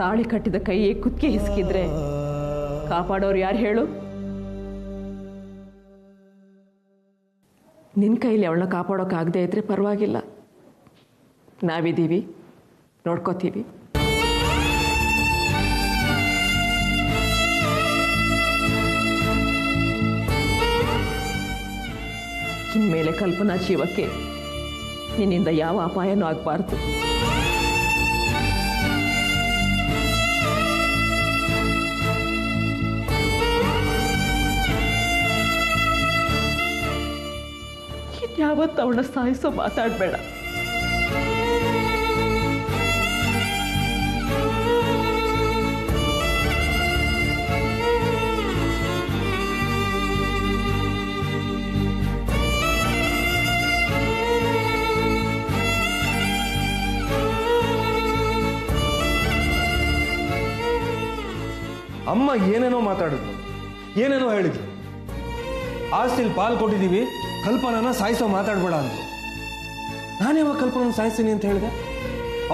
ತಾಳಿ ಕಟ್ಟಿದ ಕೈಯೇ ಕುತ್ತಿಗೆ ಹಿಸ್ಕಿದ್ರೆ ಕಾಪಾಡೋರು ಯಾರು ಹೇಳು? ನಿನ್ನ ಕೈಲಿ ಅವಳನ್ನ ಕಾಪಾಡೋಕ್ಕಾಗದೇ ಇದ್ರೆ ಪರವಾಗಿಲ್ಲ, ನಾವಿದ್ದೀವಿ, ನೋಡ್ಕೋತೀವಿ. ಇನ್ಮೇಲೆ ಕಲ್ಪನಾ ಜೀವಕ್ಕೆ ನಿನ್ನಿಂದ ಯಾವ ಅಪಾಯನೂ ಆಗಬಾರ್ದು. ಇನ್ಯಾವತ್ತು ಅವಳನ್ನ ಸಾಯಿಸೋ ಮಾತಾಡಬೇಡ. ಅಮ್ಮ ಏನೇನೋ ಮಾತಾಡಿದ್ರು, ಏನೇನೋ ಹೇಳಿದ್ರು. ಆಸ್ತಿಲಿ ಪಾಲು ಕೊಟ್ಟಿದ್ದೀವಿ, ಕಲ್ಪನಾನ ಸಾಯಿಸೋ ಮಾತಾಡಬೇಡ ಅಂದ್ರು. ನಾನೇವಾಗ ಕಲ್ಪನಾನ ಸಾಯಿಸ್ತೀನಿ ಅಂತ ಹೇಳಿದೆ?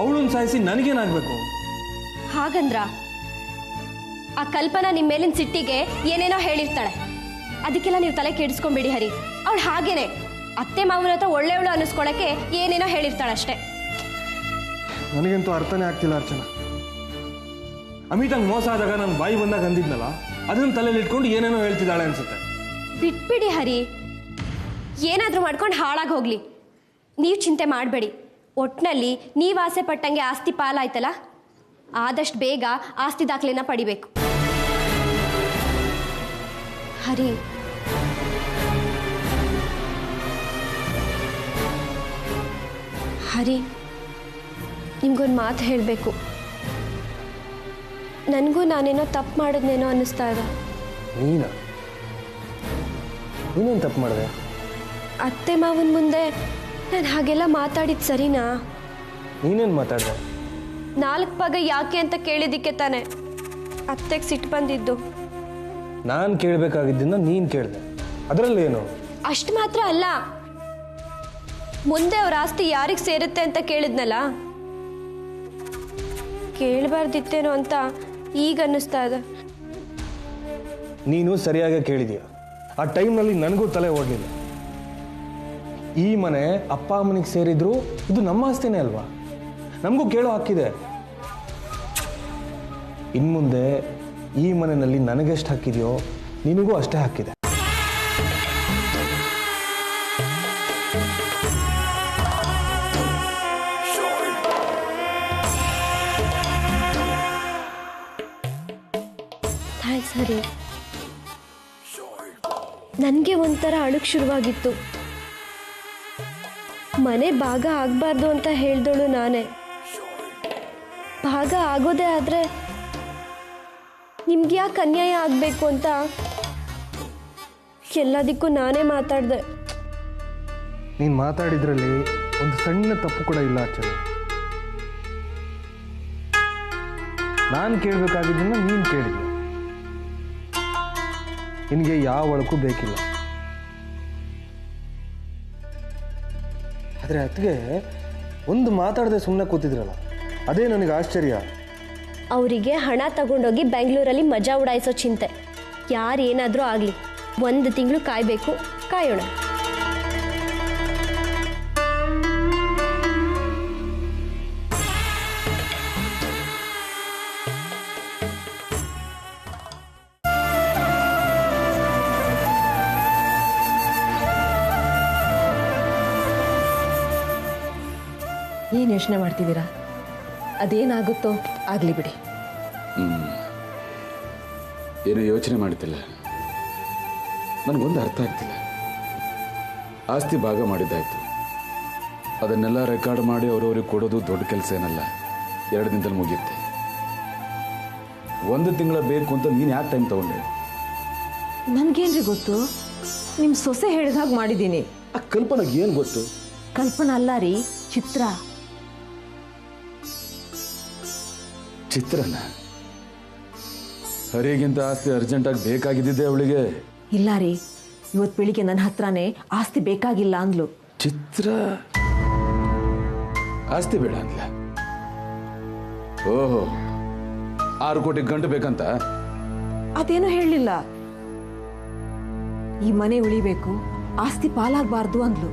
ಅವಳನ್ನ ಸಾಯಿಸಿ ನನಗೇನಾಗಬೇಕು? ಹಾಗಂದ್ರ ಆ ಕಲ್ಪನಾ ನಿಮ್ಮ ಮೇಲಿನ ಸಿಟ್ಟಿಗೆ ಏನೇನೋ ಹೇಳಿರ್ತಾಳೆ. ಅದಕ್ಕೆಲ್ಲ ನೀವು ತಲೆ ಕೆಡಿಸ್ಕೊಂಬಿಡಿ ಹರಿ. ಅವಳು ಹಾಗೇನೆ ಅತ್ತೆ ಮಾವನ ಹತ್ರ ಒಳ್ಳೆಯವಳು ಅನ್ನಿಸ್ಕೊಳಕ್ಕೆ ಏನೇನೋ ಹೇಳಿರ್ತಾಳೆ ಅಷ್ಟೇ. ನನಗಂತೂ ಅರ್ಥನೇ ಆಗ್ತಿಲ್ಲ ಅರ್ಚನಾ. ಅಮಿತಂಗೆ ಮೋಸ ಆದಾಗ ನಾನು ಬಾಯಿ ಬಂದಾಗ ಅಂದಿದ್ನಲ್ಲ, ಅದನ್ನ ತಲೆಯಲ್ಲಿ ಇಟ್ಕೊಂಡು ಏನೇನೋ ಹೇಳ್ತಿದ್ದಾಳೆ ಅನ್ಸುತ್ತೆ. ಬಿಟ್ಬಿಡಿ ಹರಿ, ಏನಾದರೂ ಮಾಡ್ಕೊಂಡು ಹಾಳಾಗಿ ಹೋಗ್ಲಿ. ನೀವು ಚಿಂತೆ ಮಾಡಬೇಡಿ. ಒಟ್ಟಿನಲ್ಲಿ ನೀವು ಆಸೆ ಪಟ್ಟಂಗೆ ಆಸ್ತಿ ಪಾಲಾಯ್ತಲ್ಲ, ಆದಷ್ಟು ಬೇಗ ಆಸ್ತಿ ದಾಖಲೆನ ಪಡಿಬೇಕು. ಹರಿ, ಹರಿ, ನಿಮ್ಗೊಂದು ಮಾತು ಹೇಳಬೇಕು. ನನಗೂ ನಾನೇನೋ ತಪ್ಪು ಮಾಡಿದ್ನೇನೋ ಅನ್ನಿಸ್ತಾ ಇದೆ. ನೀನೇನು ತಪ್ಪು ಮಾಡಿದೆ? ಅತ್ತೆ ಮಾವನ ಮುಂದೆ ನಾನು ಹಾಗೆಲ್ಲ ಮಾತಾಡಿದ್ದು ಸರಿನಾ? ನೀನೇನು ಮಾತಾಡಿದೆ? 4 ಭಾಗ ಯಾಕೆ ಅಂತ ಕೇಳಿದ್ದಕ್ಕೆ ತಾನೆ ಅತ್ತೆಗೆ ಸಿಟ್ಟು ಬಂದಿದ್ದು. ನಾನು ಕೇಳಬೇಕಾಗಿದ್ದನ್ನ ನೀನು ಕೇಳಿದೆ, ಅದರಲ್ಲೇನು? ಅಷ್ಟು ಮಾತ್ರ ಅಲ್ಲ, ಮುಂದೆ ಅವ್ರ ಆಸ್ತಿ ಯಾರಿಗೆ ಸೇರುತ್ತೆ ಅಂತ ಕೇಳಿದ್ನಲ್ಲ, ಕೇಳಬಾರ್ದಿತ್ತೇನೋ ಅಂತ ಈಗ ಅನ್ನಿಸ್ತಾ ಇದೆ. ನೀನು ಸರಿಯಾಗಿ ಕೇಳಿದೀಯ. ಆ ಟೈಮ್ನಲ್ಲಿ ನನಗೂ ತಲೆ ಓಡಲಿಲ್ಲ. ಈ ಮನೆ ಅಪ್ಪ ಅಮ್ಮನಿಗೆ ಸೇರಿದ್ರು ಇದು ನಮ್ಮ ಆಸ್ತಿನೇ ಅಲ್ವಾ, ನಮಗೂ ಕೇಳೋ ಹಕ್ಕಿದೆ. ಇನ್ಮುಂದೆ ಈ ಮನೆಯಲ್ಲಿ ನನಗೆಷ್ಟು ಹಕ್ಕಿದೆಯೋ ನಿನಗೂ ಅಷ್ಟೇ ಹಕ್ಕಿದೆ. ಥ್ಯಾಂಕ್ಸ್ ಹರಿ. ನನಗೆ ಒಂಥರ ಅಳುಕ್ ಶುರುವಾಗಿತ್ತು. ಮನೆ ಭಾಗ ಆಗಬಾರ್ದು ಅಂತ ಹೇಳ್ದಳು ನಾನೇ. ಭಾಗ ಆಗೋದೇ ಆದರೆ ನಿಮ್ಗೆ ಯಾಕೆ ಅನ್ಯಾಯ ಆಗಬೇಕು ಅಂತ ಎಲ್ಲದಕ್ಕೂ ನಾನೇ ಮಾತಾಡಿದೆ. ನೀನು ಮಾತಾಡಿದ್ರಲ್ಲಿ ಒಂದು ಸಣ್ಣ ತಪ್ಪು ಕೂಡ ಇಲ್ಲ ಅರ್ಚನೆ. ನಾನು ಕೇಳಬೇಕಾಗಿದ್ದನ್ನ ನೀನು ಕೇಳಿದ್ದೆ. ನಿನಗೆ ಯಾವ ಒಳಕ್ಕೂ ಬೇಕಿಲ್ಲ. ಆದರೆ ಅತ್ತಿಗೆ ಒಂದು ಮಾತಾಡದೆ ಸುಮ್ಮನೆ ಕೂತಿದ್ರಲ್ಲ, ಅದೇ ನನಗೆ ಆಶ್ಚರ್ಯ. ಅವರಿಗೆ ಹಣ ತಗೊಂಡೋಗಿ ಬೆಂಗಳೂರಲ್ಲಿ ಮಜಾ ಉಡಾಯಿಸೋ ಚಿಂತೆ. ಯಾರೇನಾದರೂ ಆಗಲಿ, 1 ತಿಂಗಳು ಕಾಯಬೇಕು, ಕಾಯೋಣ. ಏನು ಯೋಚನೆ ಮಾಡ್ತಿದ್ದೀರಾ? ಅದೇನಾಗುತ್ತೋ ಆಗಲಿ ಬಿಡಿ. ಏನೋ ಯೋಚನೆ ಮಾಡ್ತಿಲ್ಲ. ನನಗೊಂದು ಅರ್ಥ ಆಗ್ತಿಲ್ಲ. ಆಸ್ತಿ ಭಾಗ ಮಾಡಿದ್ದಾಯ್ತು, ಅದನ್ನೆಲ್ಲ ರೆಕಾರ್ಡ್ ಮಾಡಿ ಅವ್ರವ್ರಿಗೆ ಕೊಡೋದು ದೊಡ್ಡ ಕೆಲಸ ಏನಲ್ಲ. 2 ದಿನದಲ್ಲಿ ಮುಗಿಯುತ್ತೆ. 1 ತಿಂಗಳ ಬೇಕು ಅಂತ ನೀನು ಯಾಕೆ ಟೈಮ್ ತಗೊಂಡೆ? ನನಗೇನ್ರಿ ಗೊತ್ತು? ನಿಮ್ಮ ಸೊಸೆ ಹೇಳಿದ ಹಾಗೆ ಮಾಡಿದ್ದೀನಿ. ಆ ಕಲ್ಪನೆಗೆ ಏನು ಗೊತ್ತು? ಕಲ್ಪನಾ ಅಲ್ಲ ರೀ, ಚಿತ್ರ. ಚಿತ್ರನ ಹರಿಗಿಂತ ಆಸ್ತಿ ಅರ್ಜೆಂಟಾಗಿ ಬೇಕಾಗಿದ್ದಿದ್ದೆ ಅವಳಿಗೆ. ಇಲ್ಲ ರೀ, ಇವತ್ತು ಬೆಳಿಗ್ಗೆ ನನ್ನ ಹತ್ರನೇ ಆಸ್ತಿ ಬೇಕಾಗಿಲ್ಲ ಅಂದ್ಲು. ಚಿತ್ರ ಆಸ್ತಿ ಬೇಡ ಅಂದ್ಲ? ಓಹೋ, 6 ಕೋಟಿ ಗಂಟು ಬೇಕಂತ. ಅದೇನೋ ಹೇಳಲಿಲ್ಲ. ಈ ಮನೆ ಉಳಿಬೇಕು, ಆಸ್ತಿ ಪಾಲಾಗಬಾರ್ದು ಅಂದ್ಲು.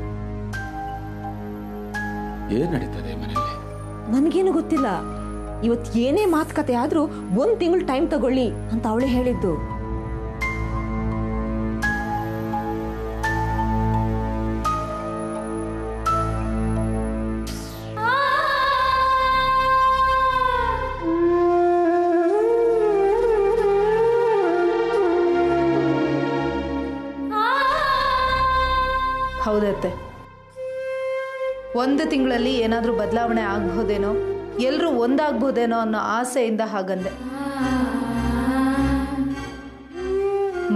ಏನ್ ನಡೀತದೆ ಮನೆಯಲ್ಲಿ? ನನಗೇನು ಗೊತ್ತಿಲ್ಲ. ಇವತ್ತು ಏನೇ ಮಾತುಕತೆ ಆದ್ರೂ 1 ತಿಂಗಳು ಟೈಮ್ ತಗೊಳ್ಳಿ ಅಂತ ಅವಳೇ ಹೇಳಿದ್ದು. ಹೌದತ್ತೆ, 1 ತಿಂಗಳಲ್ಲಿ ಏನಾದರೂ ಬದಲಾವಣೆ ಆಗ್ಬೋದೇನೋ, ಎಲ್ಲರೂ ಒಂದಾಗ್ಬೋದೇನೋ ಅನ್ನೋ ಆಸೆಯಿಂದ ಹಾಗಂದೆ.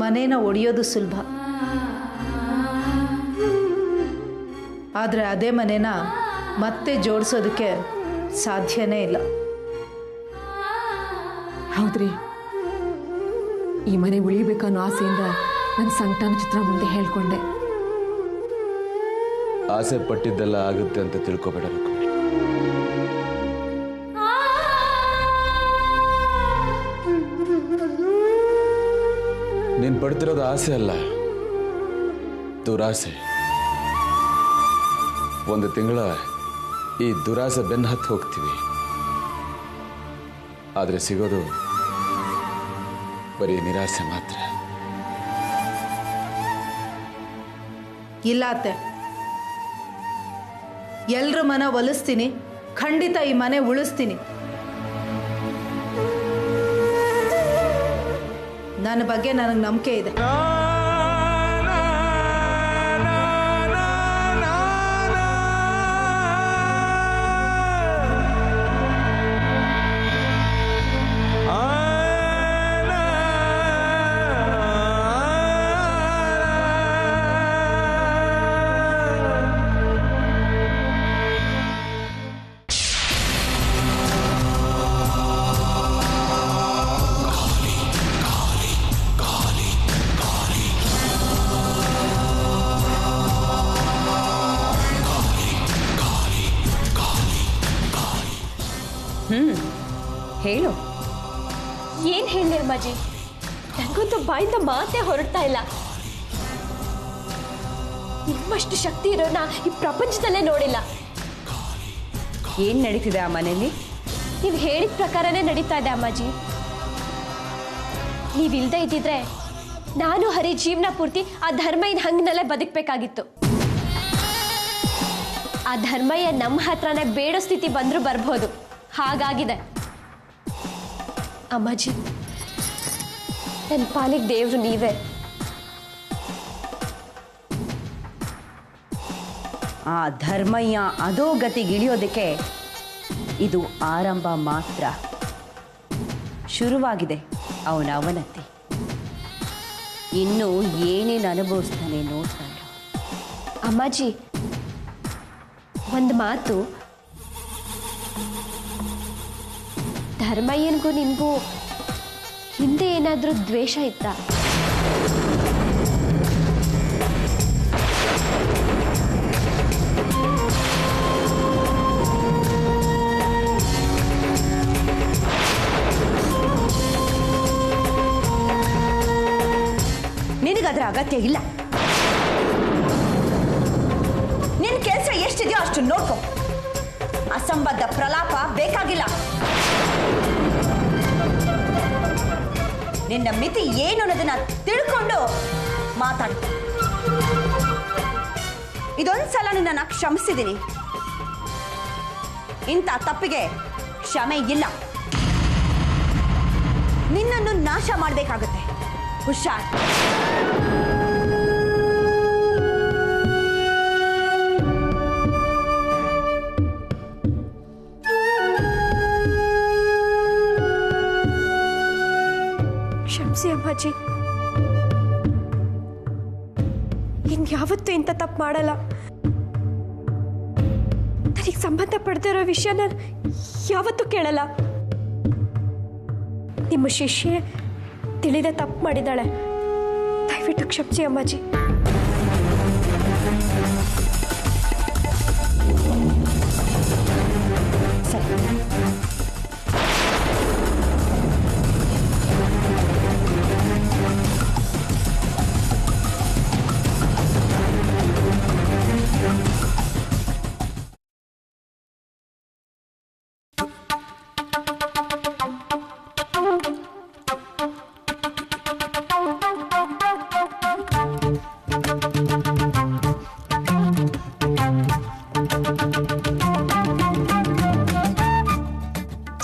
ಮನೇನ ಒಡೆಯೋದು ಸುಲಭ, ಆದರೆ ಅದೇ ಮನೇನ ಮತ್ತೆ ಜೋಡಿಸೋದಕ್ಕೆ ಸಾಧ್ಯನೇ ಇಲ್ಲ. ಹೌದ್ರಿ, ಈ ಮನೆ ಉಳಿಬೇಕನ್ನೋ ಆಸೆಯಿಂದ ನನ್ನ ಸಂಕಟನ ಚಿತ್ರ ಮುಂದೆ ಹೇಳ್ಕೊಂಡೆ. ಆಸೆ ಪಟ್ಟಿದ್ದೆಲ್ಲ ಆಗುತ್ತೆ ಅಂತ ತಿಳ್ಕೊಬೇಡ ರುಕ್ಮಿಣಿ. ನೀನ್ ಪಡ್ತಿರೋದು ಆಸೆ ಅಲ್ಲ, ದುರಾಸೆ. 1 ತಿಂಗಳ ಈ ದುರಾಸೆ ಬೆನ್ನ ಹತ್ತು ಹೋಗ್ತೀವಿ, ಆದ್ರೆ ಸಿಗೋದು ಬರೀ ನಿರಾಸೆ ಮಾತ್ರ. ಇಲ್ಲ ಅತ್ತೆ, ಎಲ್ರ ಮನ ಒಲಿಸ್ತೀನಿ, ಖಂಡಿತ ಈ ಮನೆ ಉಳಿಸ್ತೀನಿ. ನನ್ನ ಬಗ್ಗೆ ನನಗೆ ನಂಬಿಕೆ ಇದೆ. ಹೇಳು. ಏನ್ ಹೇಳಿ ಅಮ್ಮಾಜಿ, ನಂಗಂತೂ ಬಾಯಿಂದ ಮಾತೇ ಹೊರಡ್ತಾ ಇಲ್ಲ. ನಿಮ್ಮಷ್ಟು ಶಕ್ತಿ ಇರೋನ ಈ ಪ್ರಪಂಚದಲ್ಲೇ ನೋಡಿಲ್ಲ. ಏನ್ ನಡೀತಿದೆ ಆ ಮನೆಯಲ್ಲಿ? ನೀವು ಹೇಳಿದ ಪ್ರಕಾರನೇ ನಡೀತಾ ಇದೆ ಅಮ್ಮಾಜಿ. ನೀವಿಲ್ದೇ ಇದ್ದಿದ್ರೆ ನಾನು ಹರಿ ಜೀವನ ಪೂರ್ತಿ ಆ ಧರ್ಮಯ್ಯನ ಹಂಗನಲ್ಲೇ ಬದುಕಬೇಕಾಗಿತ್ತು. ಆ ಧರ್ಮಯ್ಯ ನಮ್ಮ ಹತ್ರನೇ ಬೇಡೋ ಸ್ಥಿತಿ ಬಂದರೂ ಬರ್ಬೋದು, ಹಾಗಾಗಿದೆ. ಅಮ್ಮಾಜಿ, ನನ್ನ ಪಾಲಿಗೆ ದೇವ್ರು ನೀವೇ. ಆ ಧರ್ಮಯ್ಯ ಅಧೋಗತಿಗಿಳಿಯೋದಕ್ಕೆ ಇದು ಆರಂಭ ಮಾತ್ರ. ಶುರುವಾಗಿದೆ ಅವನ ಅವನತಿ. ಇನ್ನು ಏನೇನು ಅನುಭವಿಸ್ತಾನೆ ನೋಡ್ತಾ ಇರು. ಅಮ್ಮಾಜಿ, ಒಂದು ಮಾತು, ಧರ್ಮಯ್ಯನಿಗೂ ನಿನಗೂ ಹಿಂದೆ ಏನಾದರೂ ದ್ವೇಷ ಇತ್ತಾ? ನಿನಗದರ ಅಗತ್ಯ ಇಲ್ಲ. ನಿನ್ನ ಕೆಲಸ ಎಷ್ಟಿದೆಯೋ ಅಷ್ಟು ನೋಡ್ಕೊ. ಅಸಂಬದ್ಧ ಪ್ರಲಾಪ ಬೇಕಾಗಿಲ್ಲ. ನಿನ್ನ ಮಿತಿ ಏನು ಅನ್ನೋದನ್ನ ತಿಳ್ಕೊಂಡು ಮಾತಾಡು. ಇದೊಂದ್ಸಲ ನಿನ್ನ ಕ್ಷಮಿಸಿದ್ದೀನಿ. ಇಂಥ ತಪ್ಪಿಗೆ ಕ್ಷಮೆ ಇಲ್ಲ. ನಿನ್ನನ್ನು ನಾಶ ಮಾಡಬೇಕಾಗತ್ತೆ. ಹುಷಾರ್. ಕ್ಷಮಿಸಿ ಅಮ್ಮಾಜಿ, ಇನ್ಯಾವತ್ತೂ ಇಂಥ ತಪ್ಪು ಮಾಡಲ್ಲ. ನನಗೆ ಸಂಬಂಧಪಡ್ತಿರೋ ವಿಷಯ ನಾನು ಯಾವತ್ತೂ ಕೇಳಲ್ಲ. ನಿಮ್ಮ ಶಿಷ್ಯೆ ತಿಳಿದೇ ತಪ್ಪು ಮಾಡಿದ್ದಾಳೆ. ದಯವಿಟ್ಟು ಕ್ಷಮಿಸಿ ಅಮ್ಮಾಜಿ. ಸರಿ.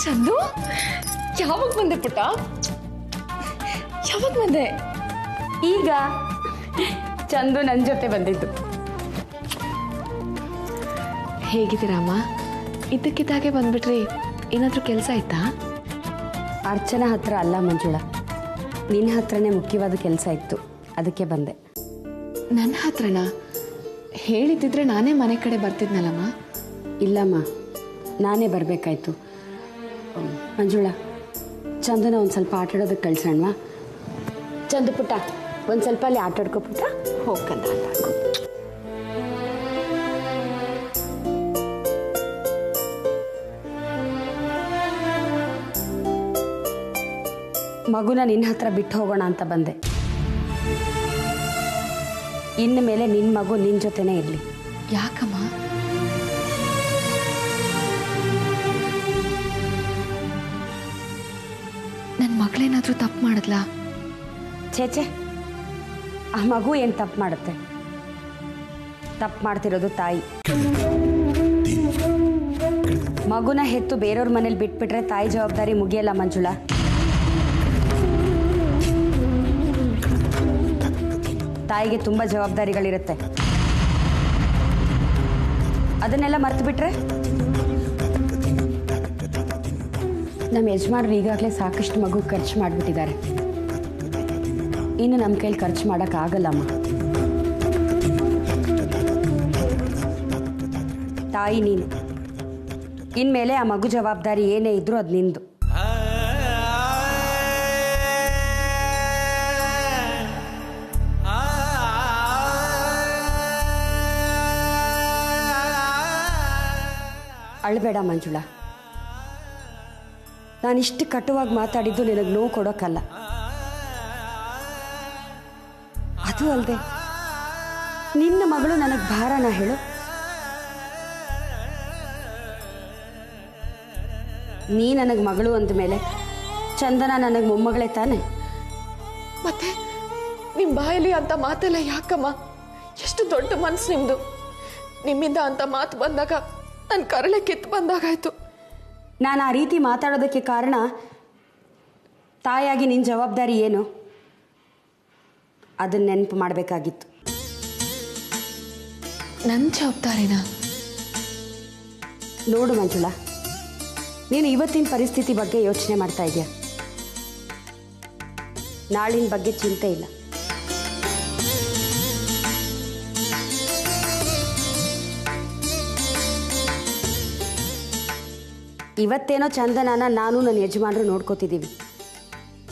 ಚಂದು ಯಾವಾಗ ಬಂದೆ ಪುಟ್ಟ? ಯಾವಾಗ ಬಂದೆ? ಈಗ ಚಂದು ನನ್ನ ಜೊತೆ ಬಂದಿದ್ದು. ಹೇಗಿದ್ದೀರಮ್ಮ? ಇದ್ದಕ್ಕಿದ್ದಾಗೆ ಬಂದ್ಬಿಟ್ರಿ. ಏನಾದರೂ ಕೆಲಸ ಆಯ್ತಾ? ಅರ್ಚನಾ ಹತ್ರ ಅಲ್ಲ ಮಂಜುಳಾ, ನಿನ್ನ ಹತ್ರನೇ ಮುಖ್ಯವಾದ ಕೆಲಸ ಇತ್ತು, ಅದಕ್ಕೆ ಬಂದೆ. ನನ್ನ ಹತ್ರನಾ? ಹೇಳಿದ್ದಿದ್ರೆ ನಾನೇ ಮನೆ ಕಡೆ ಬರ್ತಿದ್ನಲ್ಲಮ್ಮ. ಇಲ್ಲಮ್ಮ, ನಾನೇ ಬರಬೇಕಾಯ್ತು. ಮಂಜುಳಾ, ಚಂದನ ಒಂದು ಸ್ವಲ್ಪ ಆಟಾಡೋದಕ್ಕೆ ಕಳ್ಸೋಣವಾ? ಚಂದು ಪುಟ್ಟ, ಒಂದು ಸ್ವಲ್ಪ ಅಲ್ಲಿ ಆಟಾಡ್ಕೊ ಪುಟ್ಟ. ಹೋಗ್ಕಂತ ಆಟಾಡ್ಕೊ. ಮಗುನ ನಿನ್ನ ಹತ್ರ ಬಿಟ್ಟು ಹೋಗೋಣ ಅಂತ ಬಂದೆ. ಇನ್ನು ಮೇಲೆ ನಿನ್ನ ಮಗು ನಿನ್ನ ಜೊತೆನೇ ಇರಲಿ. ಯಾಕಮ್ಮ? ನನ್ನ ಮಗಳೇನಾದರೂ ತಪ್ಪು ಮಾಡಿದ್ಲಾ? ಛೇಚೆ, ಆ ಮಗು ಏನು ತಪ್ಪು ಮಾಡುತ್ತೆ? ತಪ್ಪು ಮಾಡ್ತಿರೋದು ತಾಯಿ. ಮಗುನ ಹೆತ್ತು ಬೇರೆಯವ್ರ ಮನೇಲಿ ಬಿಟ್ಬಿಟ್ರೆ ತಾಯಿ ಜವಾಬ್ದಾರಿ ಮುಗಿಯಲ್ಲ ಮಂಜುಳಾ. ತಾಯಿಗೆ ತುಂಬ ಜವಾಬ್ದಾರಿಗಳಿರುತ್ತೆ. ಅದನ್ನೆಲ್ಲ ಮರ್ತು ಬಿಟ್ರೆ? ನಮ್ಮ ಯಜಮಾನ್ರು ಈಗಾಗಲೇ ಸಾಕಷ್ಟು ಮಗು ಖರ್ಚು ಮಾಡಿಬಿಟ್ಟಿದ್ದಾರೆ. ಇನ್ನು ನಮ್ಮ ಕೈಲಿ ಖರ್ಚು ಮಾಡೋಕ್ಕಾಗಲ್ಲಮ್ಮ. ತಾಯಿ ನೀನು, ಇನ್ಮೇಲೆ ಆ ಮಗು ಜವಾಬ್ದಾರಿ ಏನೇ ಇದ್ರೂ ಅದು ನಿಂದು. ಅಳಬೇಡ ಮಂಜುಳಾ. ನಾನಿಷ್ಟು ಕಟುವಾಗಿ ಮಾತಾಡಿದ್ದು ನಿನಗೆ ನೋವು ಕೊಡೋಕ್ಕಲ್ಲ. ಅದು ಅಲ್ಲದೆ ನಿನ್ನ ಮಗಳು ನನಗೆ ಭಾರನ ಹೇಳು. ನೀ ನನಗೆ ಮಗಳು ಅಂದ ಮೇಲೆ ಚಂದನ ನನಗೆ ಮೊಮ್ಮಗಳೇ ತಾನೆ. ಮತ್ತೆ ನಿಮ್ಮ ಬಾಯಲ್ಲಿ ಅಂತ ಮಾತೆಲ್ಲ ಯಾಕಮ್ಮ? ಎಷ್ಟು ದೊಡ್ಡ ಮನಸ್ಸು ನಿಮ್ಮದು. ನಿಮ್ಮಿಂದ ಅಂತ ಮಾತು ಬಂದಾಗ ನನ್ನ ಕರಳೆ ಕಿತ್ತು ಬಂದಾಗಾಯ್ತು. ನಾನು ಆ ರೀತಿ ಮಾತಾಡೋದಕ್ಕೆ ಕಾರಣ ತಾಯಿಯಾಗಿ ನಿನ್ನ ಜವಾಬ್ದಾರಿ ಏನು ಅದನ್ನ ನೆನಪು ಮಾಡಬೇಕಾಗಿತ್ತು. ನನ್ನ ಜವಾಬ್ದಾರಿನಾ? ನೋಡು ಮಂಜುಳಾ, ನೀನು ಇವತ್ತಿನ ಪರಿಸ್ಥಿತಿ ಬಗ್ಗೆ ಯೋಚನೆ ಮಾಡ್ತಾ ಇದೆಯಾ? ನಾಳಿನ ಬಗ್ಗೆ ಚಿಂತೆ ಇಲ್ಲ. ಇವತ್ತೇನೋ ಚಂದನನ ನಾನು ನನ್ನ ಯಜಮಾನರು ನೋಡ್ಕೋತಿದ್ದೀವಿ.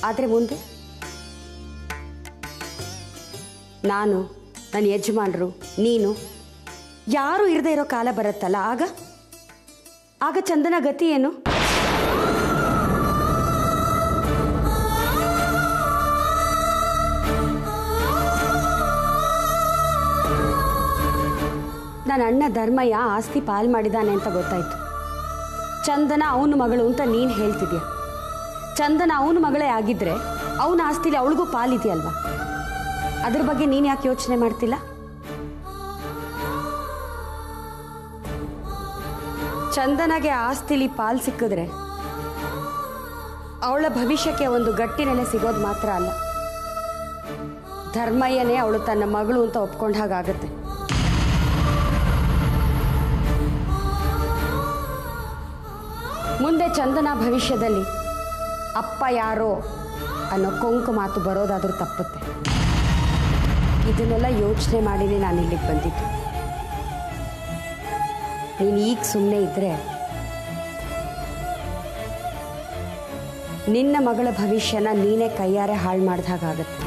ಆದರೆ ಮುಂದೆ ನಾನು, ನನ್ನ ಯಜಮಾನರು, ನೀನು ಯಾರೂ ಇರದೇ ಇರೋ ಕಾಲ ಬರುತ್ತಲ್ಲ, ಆಗ ಚಂದನ ಗತಿ ಏನು? ನನ್ನ ಅಣ್ಣ ಧರ್ಮಯ್ಯ ಆಸ್ತಿ ಪಾಲ್ ಮಾಡಿದ್ದಾನೆ ಅಂತ ಗೊತ್ತಾಯ್ತು. ಚಂದನ ಅವನ ಮಗಳು ಅಂತ ನೀನು ಹೇಳ್ತಿದ್ಯಾ. ಚಂದನ ಅವನ ಮಗಳೇ ಆಗಿದ್ರೆ ಅವನ ಆಸ್ತಿಲಿ ಅವಳಿಗೂ ಪಾಲಿದೆಯಲ್ವಾ? ಅದ್ರ ಬಗ್ಗೆ ನೀನು ಯಾಕೆ ಯೋಚನೆ ಮಾಡ್ತಿಲ್ಲ? ಚಂದನಗೆ ಆಸ್ತಿಲಿ ಪಾಲ್ ಸಿಕ್ಕಿದ್ರೆ ಅವಳ ಭವಿಷ್ಯಕ್ಕೆ ಒಂದು ಗಟ್ಟಿ ನೆಲೆ ಸಿಗೋದು ಮಾತ್ರ ಅಲ್ಲ, ಧರ್ಮಯ್ಯನೇ ಅವಳು ತನ್ನ ಮಗಳು ಅಂತ ಒಪ್ಕೊಂಡ ಹಾಗಾಗತ್ತೆ. ಮುಂದೆ ಚಂದನ ಭವಿಷ್ಯದಲ್ಲಿ ಅಪ್ಪ ಯಾರೋ ಅನ್ನೋ ಕೊಂಕು ಮಾತು ಬರೋದಾದ್ರೂ ತಪ್ಪುತ್ತೆ. ಇದನ್ನೆಲ್ಲ ಯೋಚನೆ ಮಾಡಿನೇ ನಾನು ಇಲ್ಲಿಗೆ ಬಂದಿದ್ದು. ನೀನು ಈಗ ಸುಮ್ಮನೆ ಇದ್ರೆ ನಿನ್ನ ಮಗಳ ಭವಿಷ್ಯನ ನೀನೇ ಕೈಯಾರೆ ಹಾಳು ಮಾಡಿದ ಹಾಗಾಗತ್ತೆ.